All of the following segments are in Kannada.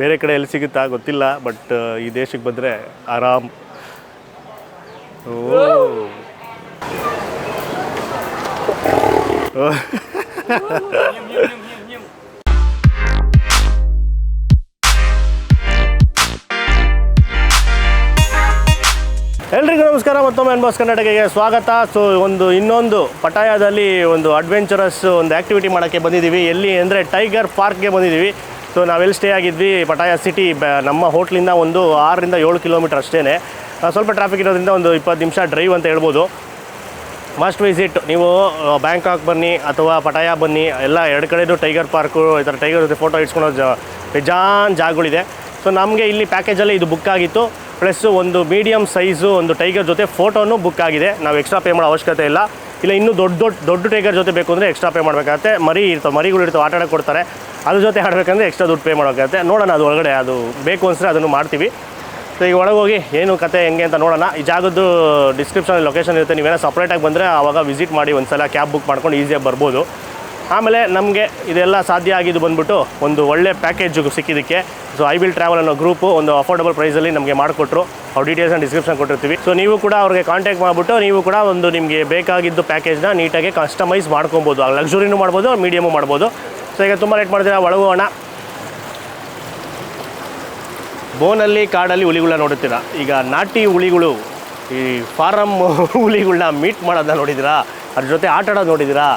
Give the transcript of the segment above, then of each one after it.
ಬೇರೆ ಕಡೆ ಎಲ್ಲಿ ಸಿಗುತ್ತಾ ಗೊತ್ತಿಲ್ಲ, ಬಟ್ ಈ ದೇಶಕ್ಕೆ ಬಂದರೆ ಆರಾಮ್. ಎಲ್ರಿಗೂ ನಮಸ್ಕಾರ, ಮತ್ತೊಮ್ಮೆ ಅನ್ಬಾಸ್ ಕರ್ನಾಟಕಕ್ಕೆ ಸ್ವಾಗತ. ಸೊ ಇನ್ನೊಂದು ಪಟಾಯದಲ್ಲಿ ಒಂದು ಅಡ್ವೆಂಚರಸ್ ಒಂದು ಆ್ಯಕ್ಟಿವಿಟಿ ಮಾಡೋಕ್ಕೆ ಬಂದಿದ್ದೀವಿ. ಎಲ್ಲಿ ಅಂದರೆ ಟೈಗರ್ ಪಾರ್ಕ್ಗೆ ಬಂದಿದ್ದೀವಿ. ಸೊ ನಾವೆಲ್ಲಿ ಸ್ಟೇ ಆಗಿದ್ವಿ, ಪಟಾಯ ಸಿಟಿ. ನಮ್ಮ ಹೋಟ್ಲಿಂದ ಒಂದು 6 ರಿಂದ 7 ಕಿಲೋಮೀಟರ್ ಅಷ್ಟೇ. ಸ್ವಲ್ಪ ಟ್ರಾಫಿಕ್ ಇರೋದ್ರಿಂದ ಒಂದು 20 ನಿಮಿಷ ಡ್ರೈವ್ ಅಂತ ಹೇಳ್ಬೋದು. Must visit. ನೀವು ಬ್ಯಾಂಕಾಕ್ ಬನ್ನಿ ಅಥವಾ ಪಟಾಯ ಬನ್ನಿ, ಎಲ್ಲ ಎರಡು ಕಡೆಯೂ ಟೈಗರ್ ಪಾರ್ಕು, ಈ ಥರ ಟೈಗರ್ ಜೊತೆ ಫೋಟೋ ಇಟ್ಸ್ಕೊಳೋ ಬೇಜಾನ್ ಜಾಗಗಳಿದೆ. ಸೊ ನಮಗೆ ಇಲ್ಲಿ ಪ್ಯಾಕೇಜಲ್ಲಿ ಇದು ಬುಕ್ ಆಗಿತ್ತು. ಪ್ಲಸ್ ಒಂದು ಮೀಡಿಯಮ್ ಸೈಜು ಒಂದು ಟೈಗರ್ ಜೊತೆ ಫೋಟೋನು ಬುಕ್ ಆಗಿದೆ. ನಾವು ಎಕ್ಸ್ಟ್ರಾ ಪೇ ಮಾಡೋ ಅವಶ್ಯಕತೆ ಇಲ್ಲ. ಇನ್ನೂ ದೊಡ್ಡ ಟೈಗರ್ ಜೊತೆ ಬೇಕು ಅಂದರೆ ಎಕ್ಸ್ಟ್ರಾ ಪೇ ಮಾಡಬೇಕಾಗತ್ತೆ. ಮರಿಗಳು ಇರ್ತವೆ, ಆಟ ಆಡೋಕ್ಕೆ ಕೊಡ್ತಾರೆ. ಅದ್ರ ಜೊತೆ ಆಡಬೇಕಂದ್ರೆ ಎಕ್ಸ್ಟ್ರಾ ದುಡ್ಡು ಪೇ ಮಾಡೋಕ್ಕಾಗತ್ತೆ. ನೋಡೋಣ, ಅದು ಒಳಗಡೆ ಅದು ಬೇಕು ಅನಿಸಿದ್ರೆ ಅದನ್ನು ಮಾಡ್ತೀವಿ. ಸೊ ಈಗ ಒಳಗೆ ಹೋಗಿ ಏನು ಕತೆ ಹೆಂಗೆ ಅಂತ ನೋಡೋಣ. ಈ ಜಾಗದ್ದು ಡಿಸ್ಕ್ರಿಪ್ಷನಲ್ಲಿ ಲೊಕೇಶನ್ ಇರುತ್ತೆ. ನೀವೇನೋ ಸಪ್ರೇಟಾಗಿ ಬಂದರೆ ಆವಾಗ ವಿಸಿಟ್ ಮಾಡಿ ಒಂದು ಸಲ ಕ್ಯಾಬ್ ಬುಕ್ ಮಾಡ್ಕೊಂಡು ಈಸಿಯಾಗಿ ಬರ್ಬೋದು. ಆಮೇಲೆ ನಮಗೆ ಇದೆಲ್ಲ ಸಾಧ್ಯ ಆಗಿದ್ದು ಬಂದುಬಿಟ್ಟು ಒಂದು ಒಳ್ಳೆ ಪ್ಯಾಕೇಜು ಸಿಕ್ಕಿದ್ದಕ್ಕೆ. ಸೊ ಐ ವಿಲ್ ಟ್ರಾವೆಲ್ ಅನ್ನೋ ಗ್ರೂಪು ಒಂದು ಅಫೋರ್ಡಬಲ್ ಪ್ರೈಸಲ್ಲಿ ನಮಗೆ ಮಾಡಿಕೊಟ್ರು. ಅವ್ರ ಡೀಟೇಲ್ಸ್ನ ಡಿಸ್ಕ್ರಿಪ್ಷನ್ ಕೊಟ್ಟಿರ್ತೀವಿ. ಸೊ ನೀವು ಕೂಡ ಅವ್ರಿಗೆ ಕಾಂಟ್ಯಾಕ್ಟ್ ಮಾಡಿಬಿಟ್ಟು ನೀವು ಕೂಡ ಒಂದು ನಿಮಗೆ ಬೇಕಾಗಿದ್ದು ಪ್ಯಾಕೇಜ್ನ ನೀಟಾಗಿ ಕಸ್ಟಮೈಸ್ ಮಾಡ್ಕೊಬೋದು. ಲಕ್ಸುರಿನೂ ಮಾಡ್ಬೋದು, ಮೀಡಿಯಮು ಮಾಡ್ಬೋದು. ಸೊ ಈಗ ತುಂಬ ಲೇಟ್ ಮಾಡಿದ್ರೆ ಒಳಗೋಣ. ಬೋನಲ್ಲಿ ಕಾಡಲ್ಲಿ ಹುಲಿಗಳನ್ನ ನೋಡುತ್ತೀರಾ. ಈಗ ನಾಟಿ ಹುಲಿಗಳು, ಈ ಫಾರಮ್ ಹುಲಿಗಳನ್ನ ಮೀಟ್ ಮಾಡೋದನ್ನ ನೋಡಿದ್ದೀರಾ, ಅದ್ರ ಜೊತೆ ಆಟ ಆಡೋದು ನೋಡಿದ್ದೀರಾ,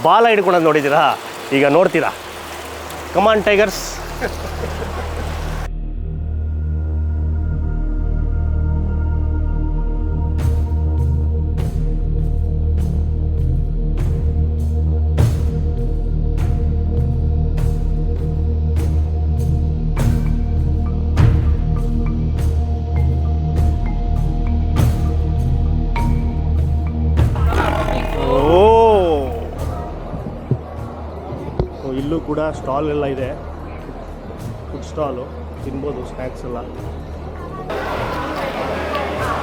ಬಾಲ ಹಿಡ್ಕೊಳ್ಳೋದು ನೋಡಿದ್ದೀರಾ, ಈಗ ನೋಡ್ತೀರಾ. ಕಮಾನ್ ಟೈಗರ್ಸ್. ಇಲ್ಲೂ ಕೂಡ ಸ್ಟಾಲ್ ಎಲ್ಲ ಇದೆ, ಫುಡ್ ಸ್ಟಾಲು, ತಿನ್ಬೋದು ಸ್ನ್ಯಾಕ್ಸ್ ಎಲ್ಲ.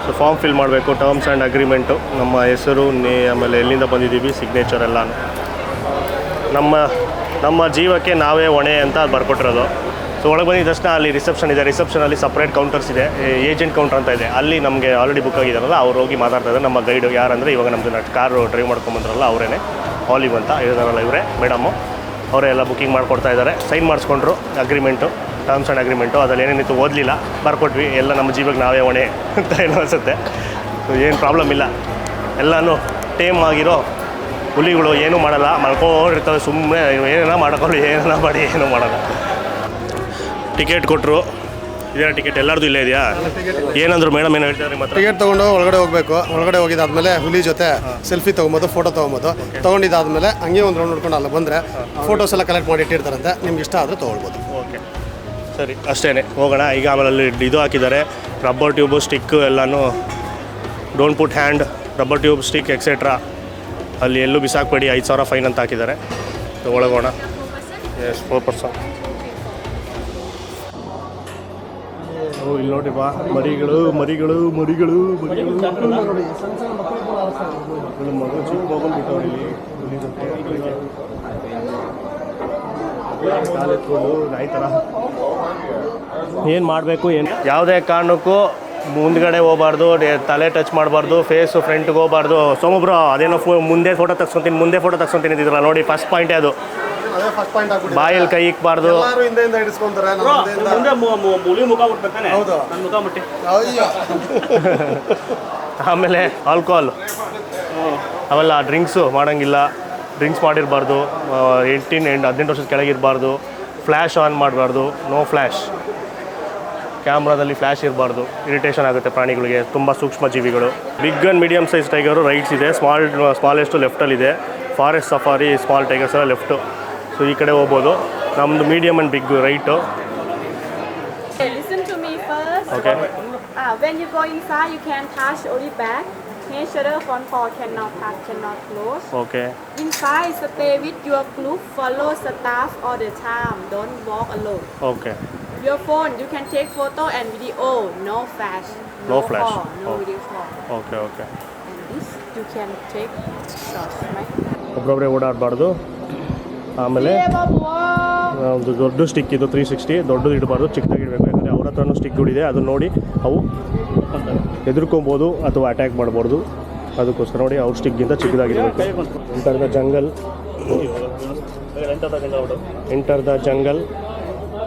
ಸೊ ಫಾರ್ಮ್ ಫಿಲ್ ಮಾಡಬೇಕು, ಟರ್ಮ್ಸ್ ಆ್ಯಂಡ್ ಅಗ್ರಿಮೆಂಟು, ನಮ್ಮ ಹೆಸರು, ಆಮೇಲೆ ಎಲ್ಲಿಂದ ಬಂದಿದ್ದೀವಿ, ಸಿಗ್ನೇಚರ್ ಎಲ್ಲನೂ. ನಮ್ಮ ಜೀವಕ್ಕೆ ನಾವೇ ಹೊಣೆ ಅಂತ ಬರ್ಕೊಟ್ಟಿರೋದು. ಸೊ ಒಳಗೆ ಬಂದಿದ್ದ ತಕ್ಷಣ ಅಲ್ಲಿ ರಿಸೆಪ್ಷನ್ ಇದೆ. ರಿಸೆಪ್ಷನಲ್ಲಿ ಸಪ್ರೇಟ್ ಕೌಂಟರ್ಸ್ ಇದೆ, ಏಜೆಂಟ್ ಕೌಂಟರ್ ಅಂತ ಇದೆ. ಅಲ್ಲಿ ನಮಗೆ ಆಲ್ರೆಡಿ ಬುಕ್ ಆಗಿದ್ದಾರಲ್ಲ ಅವ್ರು ಹೋಗಿ ಮಾತಾಡ್ತಾ ಇದ್ದಾರೆ. ನಮ್ಮ ಗೈಡು ಯಾರಂದರೆ ಇವಾಗ ನಮ್ಮದು ಕಾರು ಡ್ರೈವ್ ಮಾಡ್ಕೊಂಬಂದ್ರಲ್ಲ ಅವರೇನೆ, ಆಲಿವ್ ಅಂತ ಇದಾರಲ್ಲ ಇವರೇ ಮೇಡಮ್ಮು. ಅವರೇ ಎಲ್ಲ ಬುಕ್ಕಿಂಗ್ ಮಾಡಿಕೊಡ್ತಾ ಇದ್ದಾರೆ. ಸೈನ್ ಮಾಡಿಸ್ಕೊಂಡ್ರು ಅಗ್ರಿಮೆಂಟು, ಟರ್ಮ್ಸ್ ಆ್ಯಂಡ್ ಅಗ್ರಿಮೆಂಟು. ಅದ್ರಲ್ಲಿ ಏನೇನಿತ್ತು ಓದಲಿಲ್ಲ, ಬರ್ಕೊಟ್ವಿ. ಎಲ್ಲ ನಮ್ಮ ಜೀವಕ್ಕೆ ನಾವೇ ಹೊಣೆ ಅಂತ ಏನೋ ಅನಿಸುತ್ತೆ. ಸೊ ಏನು ಪ್ರಾಬ್ಲಮ್ ಇಲ್ಲ. ಎಲ್ಲನೂ ಟೇಮ್ ಆಗಿರೋ ಹುಲಿಗಳು ಏನೂ ಮಾಡಲ್ಲ, ಮಲ್ಕೊಂಡಿರ್ತವೆ ಸುಮ್ಮನೆ. ಏನೇನೋ ಮಾಡ್ಕೊಳ್ಳಿ, ಏನೇನೋ ಮಾಡಿ, ಏನೂ ಮಾಡಲ್ಲ. ಟಿಕೆಟ್ ಕೊಟ್ಟರು. ಇದೇ ಟಿಕೆಟ್ ಎಲ್ಲರದು ಇಲ್ಲೇ ಇದೆಯಾ? ಏನಂದ್ರು ಮೇಡಮ್, ಏನು ಹೇಳ್ತಾರೆ? ಮತ್ತೆ ಟಿಕೆಟ್ ತೊಗೊಂಡು ಒಳಗಡೆ ಹೋಗಬೇಕು. ಒಳಗಡೆ ಹೋಗಿದ್ದಾದ್ಮೇಲೆ ಹುಲಿ ಜೊತೆ ಸೆಲ್ಫಿ ತೊಗೊಬೋದು, ಫೋಟೋ ತೊಗೊಬೋದು. ತೊಗೊಂಡಿದ್ದಾದ್ಮೇಲೆ ಹಂಗೆ ಒಂದು ರೌಂಡ್ ನೋಡ್ಕೊಂಡು ಅಲ್ಲ ಬಂದರೆ ಫೋಟೋಸ್ ಎಲ್ಲ ಕಲೆಕ್ಟ್ ಮಾಡಿ ಇಟ್ಟಿರ್ತಾರಂತೆ. ನಿಮ್ಗೆ ಇಷ್ಟ ಆದರೆ ತೊಗೊಳ್ಬೋದು. ಓಕೆ, ಸರಿ, ಅಷ್ಟೇ. ಹೋಗೋಣ ಈಗ. ಆಮೇಲೆ ಅಲ್ಲಿ ಇದು ಹಾಕಿದ್ದಾರೆ, ರಬ್ಬರ್ ಟ್ಯೂಬು, ಸ್ಟಿಕ್ಕು ಎಲ್ಲನೂ. Don't put hand, rubber tube, stick etcetera. ಅಲ್ಲಿ ಎಲ್ಲೂ ಬಿಸಾಕಬೇಡಿ, 5,000 ಫೈನ್ ಅಂತ ಹಾಕಿದ್ದಾರೆ. ಒಳಗೋಣ. ಎಸ್, 4%. ಇಲ್ಲಿ ನೋಡಿ ಬಾ, ಮರಿಗಳು ಮರಿಗಳು ಮರಿಗಳು ಮರಿಗಳು. ಮಗು ಚಿಕ್ಕ ಮಗು ಬಿಟ್ಟವ್ರು ಇಲ್ಲಿ. ನಾಯಿ ಥರ ಏನು ಮಾಡಬೇಕು, ಏನು ಯಾವುದೇ ಕಾರಣಕ್ಕೂ ಮುಂದ್ಗಡೆ ಹೋಗಬಾರ್ದು, ತಲೆ ಟಚ್ ಮಾಡಬಾರ್ದು, ಫೇಸು ಫ್ರಂಟ್ಗೆ ಹೋಗಬಾರ್ದು. ಸೋಮೊಬ್ರು ಅದೇನೋ ಮುಂದೆ ಫೋಟೋ ತಗ್ಸ್ಕೊತೀನಿ ಇದ್ದಿದ್ರಲ್ಲ ನೋಡಿ, ಫಸ್ಟ್ ಪಾಯಿಂಟೇ ಅದು. ಬಾಯಲ್ಲಿ ಕೈ ಇಕ್ಬಾರ್ದು. ಆಮೇಲೆ ಆಲ್ಕೋಹಾಲ್ ಅವೆಲ್ಲ ಡ್ರಿಂಕ್ಸು ಮಾಡೋಂಗಿಲ್ಲ. ಡ್ರಿಂಕ್ಸ್ ಮಾಡಿರಬಾರ್ದು. 18 ವರ್ಷದ ಕೆಳಗಿರಬಾರ್ದು. ಫ್ಲ್ಯಾಶ್ ಆನ್ ಮಾಡಬಾರ್ದು, ನೋ ಫ್ಲ್ಯಾಶ್. ಕ್ಯಾಮ್ರಾದಲ್ಲಿ ಫ್ಲ್ಯಾಶ್ ಇರಬಾರ್ದು, ಇರಿಟೇಷನ್ ಆಗುತ್ತೆ ಪ್ರಾಣಿಗಳಿಗೆ, ತುಂಬ ಸೂಕ್ಷ್ಮ ಜೀವಿಗಳು. Big and medium size tiger rights ಇದೆ, ಸ್ಮಾಲೆಸ್ಟು ಲೆಫ್ಟಲ್ಲಿದೆ. ಫಾರೆಸ್ಟ್ ಸಫಾರಿ, ಸ್ಮಾಲ್ ಟೈಗರ್ಸ್ ಎಲ್ಲ ಲೆಫ್ಟು. ಸೊ ಈ ಕಡೆ ಹೋಗ್ಬೋದು. ನಮ್ಮದು medium and big right. Listen to me first. Okay. When you go inside, you can touch only back. Hand shoulder, front paw cannot touch, cannot close. Okay. Inside, stay with your group. Follow staff all the time. Don't walk alone. Okay. Your phone, you can take photo and video. No flash. No flash. Call, no Oh. video call. Okay, okay. And this, you can take shots, right? ಒಬ್ಬೊಬ್ಬರೇ ಓಡಾಡಬಾರ್ದು. ಆಮೇಲೆ ಒಂದು ದೊಡ್ಡ ಸ್ಟಿಕ್ ಇದು 360 ದೊಡ್ಡದು ಇಡಬಾರ್ದು, ಚಿಕ್ಕದಾಗಿ ಇಡಬೇಕು. ಯಾಕಂದರೆ ಅವ್ರ ಹತ್ರನೂ ಸ್ಟಿಕ್ಗಳಿದೆ, ಅದನ್ನು ನೋಡಿ ಅವು ಹೆದರ್ಕೊಬೋದು ಅಥವಾ ಅಟ್ಯಾಕ್ ಮಾಡ್ಬೋದು. ಅದಕ್ಕೋಸ್ಕರ ನೋಡಿ ಅವ್ರ ಸ್ಟಿಕ್ಗಿಂತ ಚಿಕ್ಕದಾಗಿರಬೇಕು. ಎಂಟರ್ ದ ಜಂಗಲ್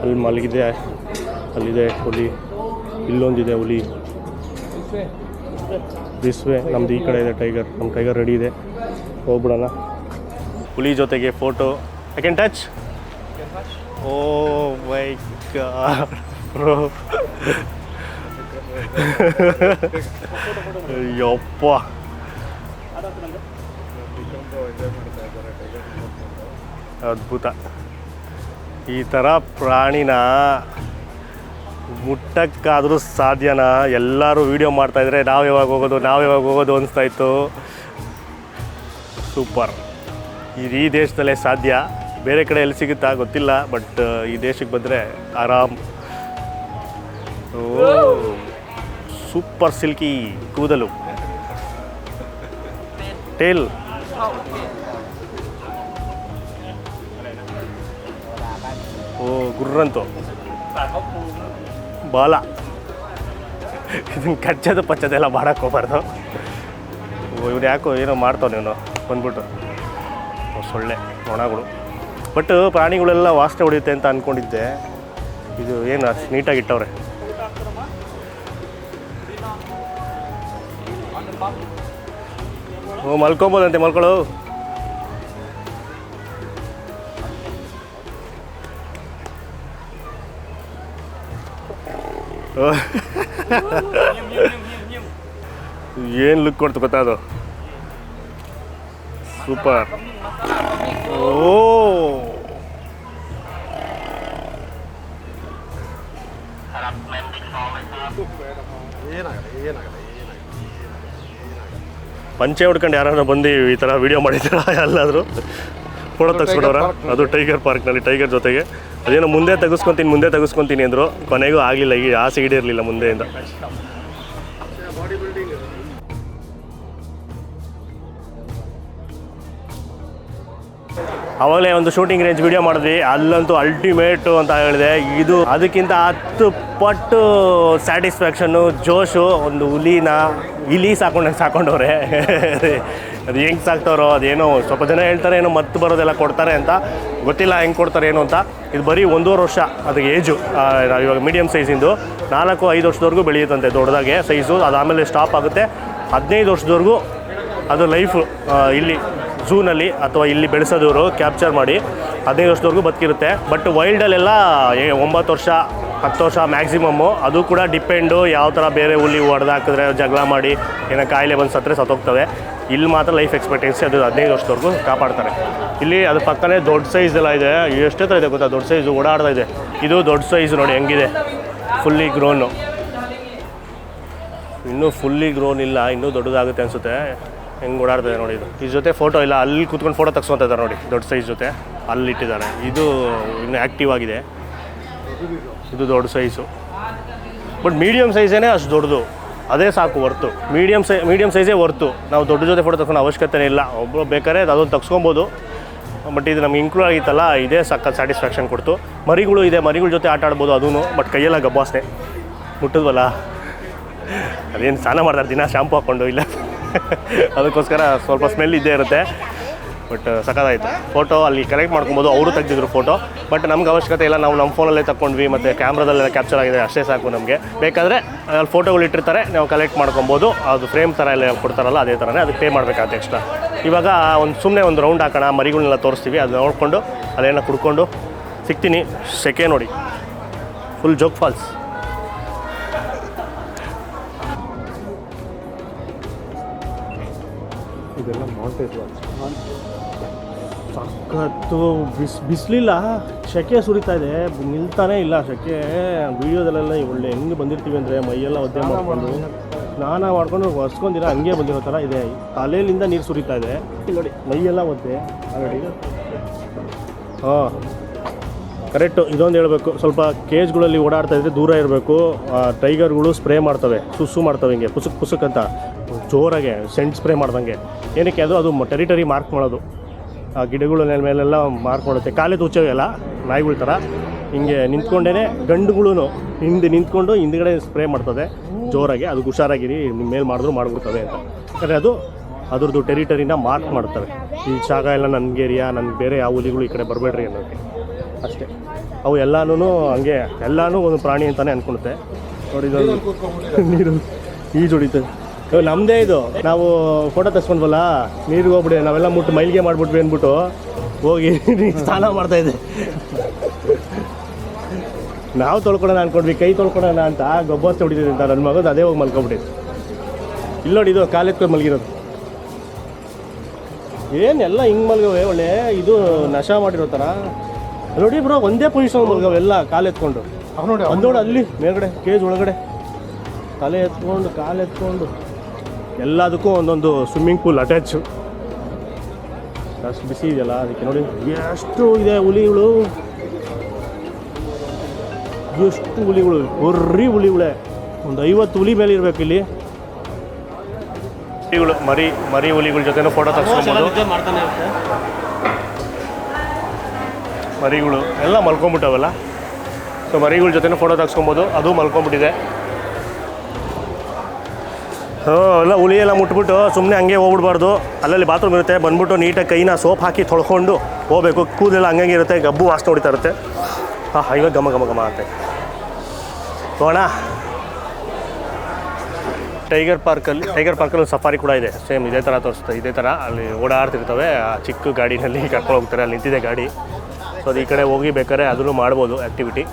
ಅಲ್ಲಿ ಮಲಗಿದೆ, ಅಲ್ಲಿದೆ ಹುಲಿ, ಇಲ್ಲೊಂದಿದೆ ಹುಲಿ. ದಿಸ್ ವೇ ನಮ್ದು ಈ ಕಡೆ ಇದೆ ಟೈಗರ್. ನಮ್ಮ ಟೈಗರ್ ರೆಡಿ ಇದೆ, ಹೋಗ್ಬಿಡೋಣ. ಹುಲಿ ಜೊತೆಗೆ photo. I can touch. Oh my god bro, ಯಪ್ಪ, ಅದ್ಭುತ. ಈ ಥರ ಪ್ರಾಣಿನ ಮುಟ್ಟಕ್ಕಾದರೂ ಸಾಧ್ಯನಾ? ಎಲ್ಲರೂ ವೀಡಿಯೋ ಮಾಡ್ತಾಯಿದ್ರೆ ನಾವು ಯಾವಾಗ ಹೋಗೋದು ಅನಿಸ್ತಾಯಿತ್ತು. ಸೂಪರ್. ಈ ದೇಶದಲ್ಲೇ ಸಾಧ್ಯ, ಬೇರೆ ಕಡೆ ಎಲ್ಲಿ ಸಿಗುತ್ತಾ ಗೊತ್ತಿಲ್ಲ, ಬಟ್ ಈ ದೇಶಕ್ಕೆ ಬಂದರೆ ಆರಾಮ್. ಓ ಸೂಪರ್ ಸಿಲ್ಕಿ ಕೂದಲು, ಟೇಲ್. ಓ ಗುರ್ರಂತು ಬಾಲ. ಇದನ್ನು ಕಚ್ಚೋದು ಪಚ್ಚೋದೆಲ್ಲ ಮಾಡೋಕ್ಕೆ ಹೋಗ್ಬಾರ್ದು. ಇವ್ರು ಯಾಕೋ ಏನೋ ಮಾಡ್ತಾವೆ ನೀನು ಬಂದ್ಬಿಟ್ಟು. ಸೊಳ್ಳೆ ನೊಣಗಳು. ಬಟ್ ಪ್ರಾಣಿಗಳೆಲ್ಲ ವಾಸನೆ ಹೊಡೆಯುತ್ತೆ ಅಂತ ಅಂದ್ಕೊಂಡಿದ್ದೆ. ಇದು ಏನು ಅಷ್ಟು ನೀಟಾಗಿ ಇಟ್ಟವ್ರೆ. ಓ ಮಲ್ಕೊಬೋದಂತೆ, ಮಲ್ಕೊಳ್ಳು. ಏನು ಲುಕ್ ಕೊಡ್ತು ಗೊತ್ತಾ ಅದು. ಸೂಪರ್. ಓ ಪಂಚೆ ಹೊಡ್ಕೊಂಡು ಯಾರು ಬಂದು ಈ ಥರ ವೀಡಿಯೋ ಮಾಡಿದ್ದೀರ ಎಲ್ಲಾದರೂ? ಫೋಟೋ ತೆಗೆಸ್ಬಿಡೋರ? ಅದು ಟೈಗರ್ ಪಾರ್ಕ್ನಲ್ಲಿ ಟೈಗರ್ ಜೊತೆಗೆ. ಅದೇನೋ ಮುಂದೆ ತೆಗೆಸ್ಕೊತೀನಿ ಅಂದರು, ಕೊನೆಗೂ ಆಗಲಿಲ್ಲ. ಈ ಆಸೆ ಈಡೇರಲಿಲ್ಲ ಮುಂದೆಯಿಂದ. ಆವಾಗಲೇ ಒಂದು ಶೂಟಿಂಗ್ ರೇಂಜ್ ವಿಡಿಯೋ ಮಾಡಿದ್ವಿ, ಅಲ್ಲಂತೂ ಅಲ್ಟಿಮೇಟು ಅಂತ ಹೇಳಿದೆ. ಇದು ಅದಕ್ಕಿಂತ 10 ಪಟ್ಟು ಸ್ಯಾಟಿಸ್ಫ್ಯಾಕ್ಷನ್ನು, ಜೋಶು. ಒಂದು ಹುಲಿನ ಇಲಿ ಸಾಕೊಂಡವ್ರೆ. ಅದು ಹೆಂಗೆ ಸಾಕ್ತಾರೋ ಅದೇನೋ. ಸ್ವಲ್ಪ ಜನ ಹೇಳ್ತಾರೆ ಏನೋ ಮತ್ತು ಬರೋದೆಲ್ಲ ಕೊಡ್ತಾರೆ ಅಂತ, ಗೊತ್ತಿಲ್ಲ ಹೆಂಗೆ ಕೊಡ್ತಾರೆ ಏನು ಅಂತ. ಇದು ಬರೀ 1.5 ವರ್ಷ ಅದಕ್ಕೆ ಏಜು. ಇವಾಗ ಮೀಡಿಯಮ್ ಸೈಜಿಂದು 4-5 ವರ್ಷದವರೆಗೂ ಬೆಳೆಯುತ್ತಂತೆ ದೊಡ್ಡದಾಗೆ ಸೈಜು. ಅದಾದಮೇಲೆ ಸ್ಟಾಪ್ ಆಗುತ್ತೆ. 15 ವರ್ಷದವರೆಗೂ ಅದು ಲೈಫು ಇಲ್ಲಿ ಝೂನಲ್ಲಿ ಅಥವಾ ಇಲ್ಲಿ ಬೆಳೆಸೋದವರು ಕ್ಯಾಪ್ಚರ್ ಮಾಡಿ 15 ವರ್ಷದವರೆಗೂ ಬದುಕಿರುತ್ತೆ. ಬಟ್ ವೈಲ್ಡಲ್ಲೆಲ್ಲ 9 ವರ್ಷ 10 ವರ್ಷ ಮ್ಯಾಕ್ಸಿಮಮ್ಮು. ಅದು ಕೂಡ ಡಿಪೆಂಡು ಯಾವ ಥರ. ಬೇರೆ ಹುಲಿ ಹೊಡೆದಾಕಿದ್ರೆ ಜಗಳ ಮಾಡಿ ಏನೋ ಕಾಯಿಲೆ ಬಂದು ಸತ್ತರೆ ಸತ್ತೋಗ್ತವೆ. ಇಲ್ಲಿ ಮಾತ್ರ ಲೈಫ್ ಎಕ್ಸ್ಪೆಕ್ಟೆನ್ಸಿ ಅದು 15 ವರ್ಷದವರೆಗೂ ಕಾಪಾಡ್ತಾರೆ. ಇಲ್ಲಿ ಅದ್ರ ಪಕ್ಕನೇ ದೊಡ್ಡ ಸೈಜ್ ಎಲ್ಲ ಇದೆ. ಎಷ್ಟೇ ಥರ ಇದೆ ಗೊತ್ತಾ, ದೊಡ್ಡ ಸೈಜು ಓಡಾಡ್ತಾ ಇದೆ. ಇದು ದೊಡ್ಡ ಸೈಜು ನೋಡಿ ಹೆಂಗಿದೆ, ಫುಲ್ಲಿ ಗ್ರೋನು. ಇನ್ನೂ ಫುಲ್ಲಿ ಗ್ರೋನ್ ಇಲ್ಲ, ಇನ್ನೂ ದೊಡ್ಡದಾಗುತ್ತೆ ಅನಿಸುತ್ತೆ. ಹೆಂಗೆ ಓಡಾಡ್ತದೆ ನೋಡಿ. ಇದ್ರ ಜೊತೆ ಫೋಟೋ ಇಲ್ಲ, ಅಲ್ಲಿ ಕೂತ್ಕೊಂಡು ಫೋಟೋ ತೆಗ್ಸ್ಕೊತಾ ಇದ್ದಾರೆ ನೋಡಿ. ದೊಡ್ಡ ಸೈಜ್ ಜೊತೆ ಅಲ್ಲಿಟ್ಟಿದ್ದಾರೆ. ಇದು ಇನ್ನೂ ಆ್ಯಕ್ಟಿವ್ ಆಗಿದೆ. ಇದು ದೊಡ್ಡ ಸೈಜು. ಬಟ್ ಮೀಡಿಯಮ್ ಸೈಜೇ ಅಷ್ಟು ದೊಡ್ಡದು, ಅದೇ ಸಾಕು ಹೊರ್ತು. ಮೀಡಿಯಮ್ ಸೈಜೇ ಹೊರ್ತು. ನಾವು ದೊಡ್ಡ ಜೊತೆ ಫೋಟೋ ತಗೊಂಡು ಅವಶ್ಯಕತೆ ಇಲ್ಲ. ಒಬ್ಬರು ಬೇಕಾದ್ರೆ ಅದೊಂದು ತೆಗ್ಸ್ಕೊಬೋದು. ಬಟ್ ಇದು ನಮ್ಗೆ ಇನ್ಕ್ಲೂಡ್ ಆಗಿತ್ತಲ್ಲ, ಇದೇ ಸಕ್ಕ ಸ್ಯಾಟಿಸ್ಫ್ಯಾಕ್ಷನ್ ಕೊಡ್ತು. ಮರಿಗಳು ಇದೆ, ಮರಿಗಳ ಜೊತೆ ಆಟ ಆಡ್ಬೋದು ಅದೂ. ಬಟ್ ಕೈಯೆಲ್ಲ ಗಬ್ಬಾಸನೆ ಮುಟ್ಟಿದ್ವಲ್ಲ. ಅದೇನು ಸ್ನಾನ ಮಾಡ್ತಾರೆ ದಿನ ಶಾಂಪು ಹಾಕ್ಕೊಂಡು ಇಲ್ಲ, ಅದಕ್ಕೋಸ್ಕರ ಸ್ವಲ್ಪ ಸ್ಮೆಲ್ ಇದ್ದೇ ಇರುತ್ತೆ. ಬಟ್ ಸಖತ್ತಾಯಿತು. ಫೋಟೋ ಅಲ್ಲಿ ಕಲೆಕ್ಟ್ ಮಾಡ್ಕೊಬೋದು. ಅವರು ತೆಗೆದಿದ್ರು ಫೋಟೋ. ಬಟ್ ನಮ್ಗೆ ಅವಶ್ಯಕತೆ ಇಲ್ಲ, ನಾವು ನಮ್ಮ ಫೋನಲ್ಲೇ ತಗೊಂಡ್ವಿ ಮತ್ತು ಕ್ಯಾಮ್ರಾದಲ್ಲೆಲ್ಲ ಕ್ಯಾಪ್ಚರ್ ಆಗಿದೆ, ಅಷ್ಟೇ ಸಾಕು ನಮಗೆ. ಬೇಕಾದರೆ ಅಲ್ಲಿ ಫೋಟೋಗಳು ಇಟ್ಟಿರ್ತಾರೆ, ನಾವು ಕಲೆಕ್ಟ್ ಮಾಡ್ಕೊಬೋದು. ಅದು ಫ್ರೇಮ್ ಥರ ಎಲ್ಲ ಕೊಡ್ತಾರಲ್ಲ ಅದೇ ಥರನೇ, ಅದಕ್ಕೆ ಪೇ ಮಾಡಬೇಕಾಗುತ್ತೆ ಎಕ್ಸ್ಟ್ರಾ. ಇವಾಗ ಸುಮ್ಮನೆ ಒಂದು ರೌಂಡ್ ಹಾಕೋಣ, ಮರಿಗಳನ್ನೆಲ್ಲ ತೋರಿಸ್ತೀವಿ. ಅದು ನೋಡಿಕೊಂಡು ಅದೇನೋ ಕುಡ್ಕೊಂಡು ಸಿಗ್ತೀನಿ. ಸೆಕೆ ನೋಡಿ, ಫುಲ್ ಜೋಗ್ ಫಾಲ್ಸ್. ಇದೆಲ್ಲ ಮೌಂಟೇನ್ ಸಖತ್ತು. ಬಿಸಿಲಿಲ್ಲ, ಸೆಕೆ ಸುರಿತಾ ಇದೆ, ನಿಲ್ತಾನೇ ಇಲ್ಲ ಸೆಕೆ. ವೀಡಿಯೋದಲ್ಲೆಲ್ಲ ಒಳ್ಳೆ ಹೆಂಗೆ ಬಂದಿರ್ತೀವಿ ಅಂದರೆ ಮೈಯೆಲ್ಲ ಒದ್ದೆ ಮಾಡಿಕೊಂಡು ಸ್ನಾನ ಮಾಡ್ಕೊಂಡು ಒರೆಸ್ಕೊಂಡಿರ ಹಂಗೆ ಬಂದಿರೋ ಥರ ಇದೆ. ತಲೆಯಿಂದ ನೀರು ಸುರಿತಾ ಇದೆ ನೋಡಿ, ಮೈಯೆಲ್ಲ ಒದ್ದೆ ನೋಡಿ. ಹಾಂ ಕರೆಕ್ಟು. ಇದೊಂದು ಹೇಳಬೇಕು, ಸ್ವಲ್ಪ ಕೇಜ್ಗಳಲ್ಲಿ ಓಡಾಡ್ತಾ ಇದ್ದರೆ ದೂರ ಇರಬೇಕು. ಟೈಗರ್ಗಳು ಸ್ಪ್ರೇ ಮಾಡ್ತವೆ, ಸುಸ್ಸು ಮಾಡ್ತವೆ ಹಿಂಗೆ ಪುಸುಕ್ ಅಂತ ಜೋರಾಗೆ ಸೆಂಟ್ ಸ್ಪ್ರೇ ಮಾಡ್ದಂಗೆ. ಏನಕ್ಕೆ ಅದು ಟೆರಿಟರಿ ಮಾರ್ಕ್ ಮಾಡೋದು. ಆ ಗಿಡಗಳ ಮೇಲೆಲ್ಲ ಮಾರ್ಕ್ ಮಾಡುತ್ತೆ. ಕಾಲೇ ತುಚ್ಚವೆಲ್ಲ ನಾಯಿಗಳ ಥರ ಹಿಂಗೆ ನಿಂತ್ಕೊಂಡೇ ಗಂಡುಗಳು ಹಿಂದೆ ನಿಂತ್ಕೊಂಡು ಹಿಂದ್ಗಡೆ ಸ್ಪ್ರೇ ಮಾಡ್ತದೆ ಜೋರಾಗಿ. ಅದು ಹುಷಾರಾಗಿರಿ, ನಿಮ್ಮ ಮೇಲೆ ಮಾಡಿದ್ರು ಮಾಡ್ಬಿಡ್ತವೆ ಅಂತ. ಯಾಕಂದರೆ ಅದು ಅದ್ರದ್ದು ಟೆರಿಟರಿನ ಮಾರ್ಕ್ ಮಾಡ್ತವೆ. ಈ ಜಾಗ ಎಲ್ಲ ನನಗೆ ಏರಿಯಾ, ನನಗೆ ಬೇರೆ ಯಾವ ಹುಲಿಗಳು ಈ ಕಡೆ ಬರಬೇಡ್ರಿ ಅನ್ನೋಕ್ಕೆ ಅಷ್ಟೇ. ಅವು ಎಲ್ಲನೂ ಹಂಗೆ ಎಲ್ಲನೂ ಒಂದು ಪ್ರಾಣಿ ಅಂತಲೇ ಅಂದ್ಕೊಳುತ್ತೆ. ನೋಡಿ ನೀರು ಈಜು ಹೊಡಿತದೆ. ಇವಾಗ ನಮ್ಮದೇ ಇದು, ನಾವು ಫೋಟೋ ತೆಗೆಸ್ಕೊಂಡ್ವಲ್ಲ, ನೀರಿಗೆ ಹೋಗ್ಬಿಡಿ ನಾವೆಲ್ಲ ಮುಟ್ಟು ಮೈಲಿಗೆ ಮಾಡಿಬಿಟ್ವಿ ಅಂದ್ಬಿಟ್ಟು ಹೋಗಿ ಸ್ನಾನ ಮಾಡ್ತಾಯಿದ್ದೆ. ನಾವು ತೊಳ್ಕೊಳೋಣ ಅಂದ್ಕೊಂಡ್ವಿ, ಕೈ ತೊಳ್ಕೊಳೋಣ ಅಂತ ಗೊಬ್ಬರ ಹೊಡಿತಿದ್ದೆ ಅಂತ ನನ್ನ ಮಗದು ಅದೇ ಹೋಗಿ ಮಲ್ಕೊಬಿಟ್ಟಿದ್ದು. ಇಲ್ಲಿ ನೋಡಿ, ಇದು ಕಾಲೆತ್ಕೊಂಡು ಮಲಗಿರೋದು. ಏನೆಲ್ಲ ಹಿಂಗೆ ಮಲ್ಗವೆ, ಒಳ್ಳೆ ಇದು ನಶ ಮಾಡಿರೋ ಥರ ನೋಡಿ ಬ್ರೋ. ಒಂದೇ ಪೊಸಿಷನ್ ಮಲ್ಗವೆ ಎಲ್ಲ ಕಾಲೆತ್ಕೊಂಡು. ನೋಡಿ ಅಲ್ಲಿ ಮೇಲ್ಗಡೆ ಕೇಜ್ ಒಳಗಡೆ ಕಾಲೆತ್ಕೊಂಡು ಎಲ್ಲದಕ್ಕೂ ಒಂದೊಂದು ಸ್ವಿಮ್ಮಿಂಗ್ ಪೂಲ್ ಅಟ್ಯಾಚು. ಅಷ್ಟು ಬಿಸಿ ಇದೆಯಲ್ಲ ಅದಕ್ಕೆ. ನೋಡಿ ಎಷ್ಟು ಇದೆ ಹುಲಿಗಳು, ಎಷ್ಟು ಹುಲಿಗಳು, ಬರ್ರಿ ಹುಲಿಗಳೇ. ಒಂದು 50 ಹುಲಿ ಮೇಲೆ ಇರಬೇಕು ಇಲ್ಲಿ. ಹುಲಿಗಳು ಮರಿ ಹುಲಿಗಳ ಜೊತೆನೂ ಫೋಟೋ ತೆಗೆಸ್ಕೊಬೋದು. ಮರಿಗಳು ಎಲ್ಲ ಮಲ್ಕೊಂಬಿಟ್ಟವಲ್ಲ, ಸೊ ಮರಿಗಳ ಜೊತೆನೂ ಫೋಟೋ ತೆಗೆಸ್ಕೊಬೋದು. ಅದು ಮಲ್ಕೊಂಬಿಟ್ಟಿದೆ. ಎಲ್ಲ ಹುಲಿ ಎಲ್ಲ ಮುಟ್ಬಿಟ್ಟು ಸುಮ್ಮನೆ ಹಂಗೆ ಹೋಗ್ಬಿಡ್ಬಾರ್ದು. ಅಲ್ಲಲ್ಲಿ ಬಾತ್ರೂಮ್ ಇರುತ್ತೆ, ಬಂದ್ಬಿಟ್ಟು ನೀಟಾಗಿ ಕೈನ ಸೋಪ್ ಹಾಕಿ ತೊಳ್ಕೊಂಡು ಹೋಗಬೇಕು. ಕೂದಲೆಲ್ಲ ಹಂಗಂಗೆ ಇರುತ್ತೆ, ಗಬ್ಬು ವಾಸನೆ ಹೊಡಿತಾ ಇರುತ್ತೆ. ಇವಾಗ ಘಮ ಘಮ ಘಮ ಅಂತ ಹೋಗೋಣ. ಟೈಗರ್ ಪಾರ್ಕಲ್ಲಿ ಸಫಾರಿ ಕೂಡ ಇದೆ, ಸೇಮ್ ಇದೇ ಥರ ತೋರಿಸುತ್ತೆ. ಇದೇ ಥರ ಅಲ್ಲಿ ಓಡಾಡ್ತಿರ್ತವೆ. ಆ ಚಿಕ್ಕ ಗಾಡಿನಲ್ಲಿ ಕರ್ಕೊಂಡು ಹೋಗ್ತಾರೆ. ಅಲ್ಲಿ ನಿಂತಿದೆ ಗಾಡಿ. ಸೊ ಅದು ಈ ಕಡೆ ಹೋಗಿ ಬೇಕಾದ್ರೆ ಅದನ್ನು ಮಾಡ್ಬೋದು ಆ್ಯಕ್ಟಿವಿಟಿ.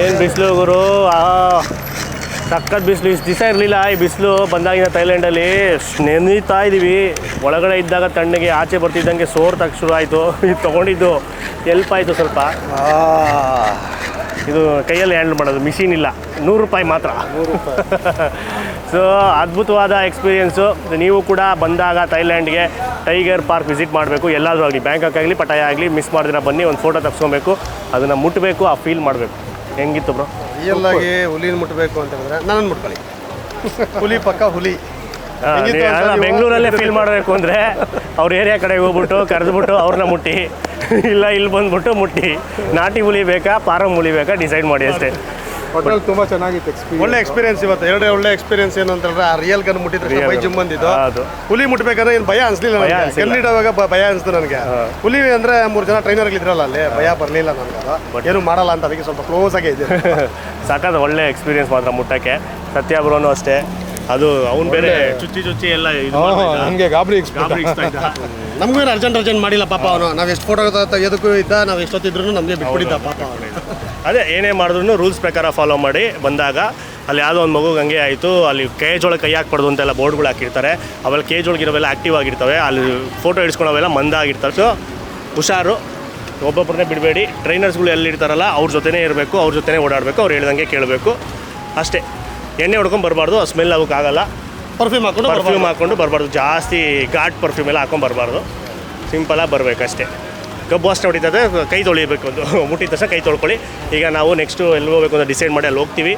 ಏನು ಬಿಸಿಲು ಗುರು, ಸಖತ್ ಬಿಸಿಲು. ಇಷ್ಟು ದಿವಸ ಇರಲಿಲ್ಲ ಈ ಬಿಸಿಲು. ಬಂದಾಗಿನ ಥೈಲ್ಯಾಂಡಲ್ಲಿ ನೆನೀತಾ ಇದ್ದೀವಿ. ಒಳಗಡೆ ಇದ್ದಾಗ ತಣ್ಣಗೆ, ಆಚೆ ಬರ್ತಿದ್ದಂಗೆ ಸೋರ್ ತಕ್ಕ ಶುರು ಆಯಿತು. ಇದು ತೊಗೊಂಡಿದ್ದು ಎಲ್ಪ್ ಆಯಿತು ಸ್ವಲ್ಪ. ಇದು ಕೈಯಲ್ಲಿ ಹ್ಯಾಂಡಲ್ ಮಾಡೋದು, ಮಿಷಿನ್ ಇಲ್ಲ. 100 ರೂಪಾಯಿ ಮಾತ್ರ. ಸೊ ಅದ್ಭುತವಾದ ಎಕ್ಸ್ಪೀರಿಯೆನ್ಸು. ನೀವು ಕೂಡ ಬಂದಾಗ ಥೈಲ್ಯಾಂಡ್ಗೆ ಟೈಗರ್ ಪಾರ್ಕ್ ವಿಸಿಟ್ ಮಾಡಬೇಕು. ಎಲ್ಲಾದರೂ ಆಗಲಿ, ಬ್ಯಾಂಕಾಕ್ ಆಗಲಿ, ಪಟಾಯ ಆಗಲಿ, ಮಿಸ್ ಮಾಡಿದ್ರೆ ಬನ್ನಿ. ಒಂದು ಫೋಟೋ ತೆಗೆಸ್ಕೊಬೇಕು, ಅದನ್ನು ಮುಟ್ಟಬೇಕು, ಆ ಫೀಲ್ ಮಾಡಬೇಕು. ಹೆಂಗಿತ್ತು ಬ್ರೋ? ರಿಯಲ್ ಆಗಿ ಹುಲಿನ ಮುಟ್ಟಬೇಕು ಅಂತ ಹೇಳಿದ್ರೆ ನನ್ನನ್ನು ಮುಟ್ಕೊಳ್ಳಿ. ಹುಲಿ ಪಕ್ಕ ಹುಲಿ. ಬೆಂಗಳೂರಲ್ಲೇ ಫೀಲ್ ಮಾಡಬೇಕು ಅಂದರೆ ಅವ್ರ ಏರಿಯಾ ಕಡೆಗೆ ಹೋಗ್ಬಿಟ್ಟು ಕರೆದ್ಬಿಟ್ಟು ಅವ್ರನ್ನ ಮುಟ್ಟಿ, ಇಲ್ಲ ಇಲ್ಲಿ ಬಂದ್ಬಿಟ್ಟು ಮುಟ್ಟಿ. ನಾಟಿ ಹುಲಿ ಬೇಕಾ ಫಾರಂ ಹುಲಿ ಬೇಕಾ ಡಿಸೈಡ್ ಮಾಡಿ ಅಷ್ಟೇ. ಹೋಟೆಲ್ ತುಂಬ ಚೆನ್ನಾಗಿತ್ತು ಎಕ್ಸ್ಪೀರಿಯನ್ಸ್. ಒಳ್ಳೆ ಎಕ್ಸ್ಪೀರಿಯನ್ಸ್. ಇವತ್ತು ಎರಡೇ ಒಳ್ಳೆ ಎಕ್ಸ್ಪೀರಿಯನ್ಸ್ ಏನು ಅಂತಂದ್ರೆ ಆ ರಿಯಲ್ ಗನ್ ಮುಟ್ಟಿದ್ರೆ ಬೈ ಜಿಮ್ ಬಂದಿದ್ದು. ಹುಲಿ ಮುಟ್ಬೇಕಾದ್ರೆ ಏನು ಭಯ ಅನಿಸ್ಲಿಲ್ಲ ನನಗೆ. ಕಣ್ಣಿಡುವಾಗ ಭಯ ಅನಿಸ್ತು ನನಗೆ. ಹುಲಿ ಅಂದರೆ 3 ಜನ ಟ್ರೈನರ್ಗಳಿದ್ರಲ್ಲ ಅಲ್ಲಿ, ಭಯ ಬರಲಿಲ್ಲ ನನಗೆ. ಏನು ಮಾಡಲ್ಲ ಅಂತ ಅದಕ್ಕೆ ಸ್ವಲ್ಪ ಕ್ಲೋಸ್ ಆಗೇ ಇದೆ. ಸಾಕಾದ ಒಳ್ಳೆ ಎಕ್ಸ್ಪೀರಿಯನ್ಸ್ ಮಾತ್ರ ಮುಟ್ಟಕ್ಕೆ. ಸತ್ಯ ಬ್ರೋನು ಅಷ್ಟೇ, ಅದು ಅವ್ನು ಬೇರೆ ಚುಚ್ಚಿ ಎಲ್ಲ ನಮಗೆ ಗಾಬರಿ ನಮಗೂ ಅರ್ಜೆಂಟ್ ಮಾಡಿಲ್ಲ ಪಾಪ ಅವನು. ನಾವು ಎಷ್ಟು ಫೋಟೋ ಎದಕ್ಕೂ ಇದ್ದ, ನಾವು ಎಷ್ಟೊತ್ತಿದ್ರು ನಮಗೆ ಬಿಟ್ಬಿಟ್ಟಿದ್ದ ಪಾಪ ಅವನು. ಅದೇ ಏನೇ ಮಾಡಿದ್ರು ರೂಲ್ಸ್ ಪ್ರಕಾರ ಫಾಲೋ ಮಾಡಿ ಬಂದಾಗ. ಅಲ್ಲಿ ಯಾವುದೋ ಒಂದು ಮಗುಗೆ ಹಂಗೆ ಆಯಿತು, ಅಲ್ಲಿ ಕೇಜ್ ಒಳಗೆ ಕೈ ಹಾಕ್ಬಾರ್ದು ಅಂತೆಲ್ಲ ಬೋರ್ಡ್ಗಳು ಹಾಕಿರ್ತಾರೆ. ಅವೆಲ್ಲ ಕೇಜ್ ಒಳಗಿರೋವೆಲ್ಲ ಆ್ಯಕ್ಟಿವ್ ಆಗಿರ್ತವೆ, ಅಲ್ಲಿ ಫೋಟೋ ಹಿಡ್ಸ್ಕೊಳ್ಳೋವೆಲ್ಲ ಮಂದಾಗಿರ್ತವೆ. ಸೊ ಹುಷಾರು, ಒಬ್ಬೊಬ್ಬರನ್ನೇ ಬಿಡಬೇಡಿ. ಟ್ರೈನರ್ಸ್ಗಳು ಎಲ್ಲಿರ್ತಾರಲ್ಲ ಅವ್ರ ಜೊತೆನೇ ಇರಬೇಕು, ಅವ್ರ ಜೊತೆನೇ ಓಡಾಡಬೇಕು, ಅವ್ರು ಹೇಳ್ದಂಗೆ ಕೇಳಬೇಕು ಅಷ್ಟೇ. ಎಣ್ಣೆ ಹೊಡ್ಕೊಂಡು ಬರಬಾರ್ದು, ಆ ಸ್ಮೆಲ್ ಅವಕ್ಕಾಗಲ್ಲ. ಪರ್ಫ್ಯೂಮ್ ಹಾಕ್ಕೊಂಡು ಬರಬಾರ್ದು. ಜಾಸ್ತಿ ಘಾಟ್ ಪರ್ಫ್ಯೂಮ್ ಎಲ್ಲ ಹಾಕೊಂಡು ಬರಬಾರ್ದು. ಸಿಂಪಲಾಗಿ ಬರಬೇಕಷ್ಟೇ. ಗಬ್ಬು ಅಷ್ಟೇ ಹೊಡಿತದೆ. ಕೈ ತೊಳಿಬೇಕು, ಒಂದು ಮುಟ್ಟಿದ ತಕ್ಷಣ ಕೈ ತೊಳ್ಕೊಳ್ಳಿ. ಈಗ ನಾವು ನೆಕ್ಸ್ಟು ಎಲ್ಲಿ ಹೋಗಬೇಕು ಅಂತ ಡಿಸೈಡ್ ಮಾಡಿ ಅಲ್ಲಿ ಹೋಗ್ತೀವಿ.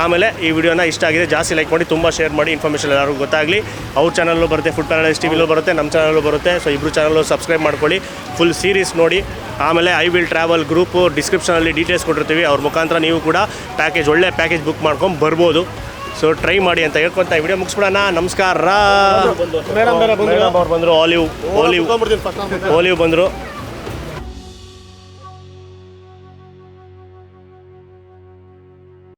ಆಮೇಲೆ ಈ ವಿಡಿಯೋನ ಇಷ್ಟ ಆಗಿದೆ ಜಾಸ್ತಿ ಲೈಕ್ ಮಾಡಿ, ತುಂಬ ಶೇರ್ ಮಾಡಿ, ಇನ್ಫಾರ್ಮೇಷನ್ ಎಲ್ಲರಿಗೂ ಗೊತ್ತಾಗಲಿ. ಅವ್ರ ಚಾನಲ್ಲು ಬರುತ್ತೆ, ಫುಡ್ ಪ್ಯಾರಡೈಸ್ ಟಿವಿಲೂ ಬರುತ್ತೆ, ನಮ್ಮ ಚಾನಲ್ಲು ಬರುತ್ತೆ. ಸೊ ಇಬ್ಬರು ಚಾನಲ್ಲು ಸಬ್ಸ್ಕ್ರೈಬ್ ಮಾಡ್ಕೊಳ್ಳಿ, ಫುಲ್ ಸೀರೀಸ್ ನೋಡಿ. ಆಮೇಲೆ ಐ ವಿಲ್ ಟ್ರಾವೆಲ್ ಗ್ರೂಪು ಡಿಸ್ಕ್ರಿಪ್ಷನಲ್ಲಿ ಡೀಟೇಲ್ಸ್ ಕೊಟ್ಟಿರ್ತೀವಿ. ಅವ್ರ ಮುಖಾಂತರ ನೀವು ಕೂಡ ಒಳ್ಳೆ ಪ್ಯಾಕೇಜ್ ಬುಕ್ ಮಾಡ್ಕೊಂಡು ಬರ್ಬೋದು. ಸೊ ಟ್ರೈ ಮಾಡಿ ಅಂತ ಹೇಳ್ಕೊಂತ ಈ ವಿಡಿಯೋ ಮುಗಿಸ್ಬಿಡೋಣ. ನಮಸ್ಕಾರ. ಅವ್ರು ಬಂದರು, ಆಲಿವ್ ಬಂದರು.